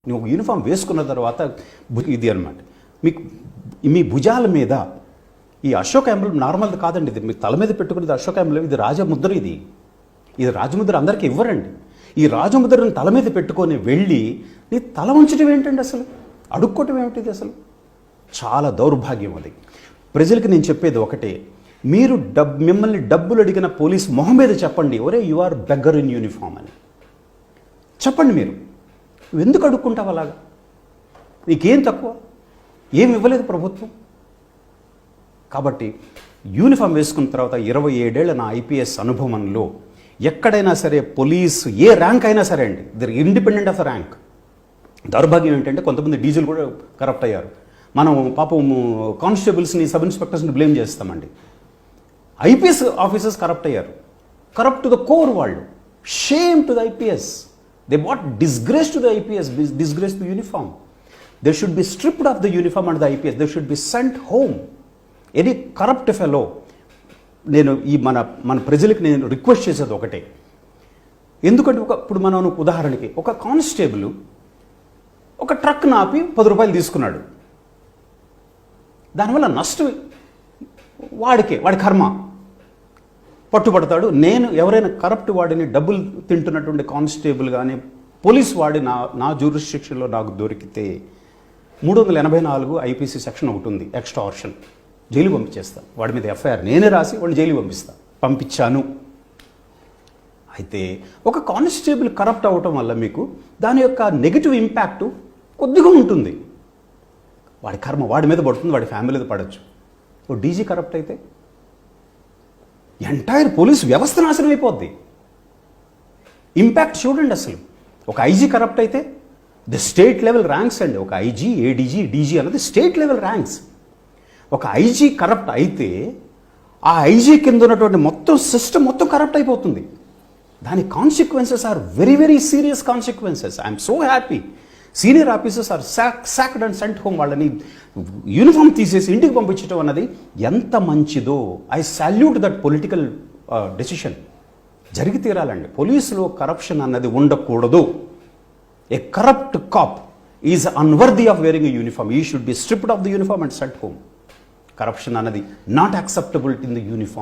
నువ్వు యూనిఫామ్ వేసుకున్న తర్వాత ఇది అనమాట మీకు మీ భుజాల మీద ఈ అశోక్ ఎంబ్లెమ్ నార్మల్ది కాదండి. ఇది మీ తల మీద పెట్టుకునేది అశోక్ ఎంబ్లెమ్. ఇది రాజముద్ర. ఇది రాజముద్ర అందరికీ ఇవ్వరండి. ఈ రాజముద్రను తల మీద పెట్టుకొని వెళ్ళి నీ తల ఉంచడం ఏంటండి? అసలు అడుక్కోవటం ఏమిటిది? అసలు చాలా దౌర్భాగ్యం అది. ప్రజలకు నేను చెప్పేది ఒకటే, మీరు మిమ్మల్ని డబ్బులు అడిగిన పోలీస్ మొహం మీద చెప్పండి, ఒరే you are beggar in uniform అని చెప్పండి. మీరు ఎందుకు అడుక్కుంటావు అలాగా? నీకేం తక్కువ? ఏమి ఇవ్వలేదు ప్రభుత్వం. కాబట్టి యూనిఫామ్ వేసుకున్న తర్వాత 27 ఏళ్ల నా ఐపీఎస్ అనుభవంలో ఎక్కడైనా సరే పోలీసు ఏ ర్యాంక్ అయినా సరే అండి, they're independent of the rank. దౌర్భాగ్యం ఏంటంటే కొంతమంది డీజిల్ కూడా కరప్ట్ అయ్యారు. మనం పాపం కానిస్టేబుల్స్ని, సబ్ ఇన్స్పెక్టర్స్ని బ్లేమ్ చేస్తామండి. ఐపీఎస్ ఆఫీసర్స్ కరప్ట్ అయ్యారు. కరప్ట్ టు ద కోర్ వాళ్ళు. Shame to the IPS. They brought disgrace to the IPS, disgrace to the uniform. They should be stripped of the uniform and the IPS. They should be sent home. Any corrupt fellow, నేను ఈ మన ప్రజలకు నేను request చేసేది ఒకటే. ఎందుకంటే ఇప్పుడు మనం ఉదాహరణకి ఒక కానిస్టేబుల్ ఒక ట్రక్ నాపి 10 రూపాయలు తీసుకున్నాడు. దానివల్ల నష్టం వాడి కర్మ. పట్టుబడతాడు. నేను ఎవరైనా కరప్ట్ వాడిని, డబ్బులు తింటున్నటువంటి కానిస్టేబుల్ కానీ పోలీస్ వాడి నా జ్యూరిస్డిక్షన్లో నాకు దొరికితే 384 ఐపీసీ సెక్షన్ ఒకటి ఉంది, ఎక్స్టార్షన్. జైలు పంపించేస్తాను. వాడి మీద ఎఫ్ఐఆర్ నేనే రాసి వాడిని జైలు పంపించాను. అయితే ఒక కానిస్టేబుల్ కరప్ట్ అవ్వటం వల్ల మీకు దాని యొక్క నెగిటివ్ ఇంపాక్ట్ కొద్దిగా ఉంటుంది. వాడి కర్మ వాడి మీద పడుతుంది, వాడి ఫ్యామిలీ మీద పడవచ్చు. ఓ డీజీ కరప్ట్ అయితే ఎంటైర్ పోలీస్ వ్యవస్థ నాశనం అయిపోద్ది. ఇంపాక్ట్ చూడండి. అసలు ఒక ఐజీ కరప్ట్ అయితే ది స్టేట్ లెవెల్ ర్యాంక్స్ అండి. ఒక ఐజీ, ఏడీజీ, డీజీ అన్నది స్టేట్ లెవెల్ ర్యాంక్స్. ఒక ఐజీ కరప్ట్ అయితే ఆ ఐజీ కింద ఉన్నటువంటి మొత్తం సిస్టమ్ మొత్తం కరప్ట్ అయిపోతుంది. దాని consequences are very very serious consequences. I'm so happy senior officers are sacked and sent home. వాళ్ళని యూనిఫామ్ తీసేసి ఇంటికి పంపించడం అన్నది ఎంత మంచిదో. I salute that political decision. జరిగి తీరాలండి. పోలీసులో కరప్షన్ అన్నది ఉండకూడదు. A corrupt cop is unworthy of wearing a uniform. He should be stripped of the uniform and sent home. Corruption అన్నది not acceptable in the uniform.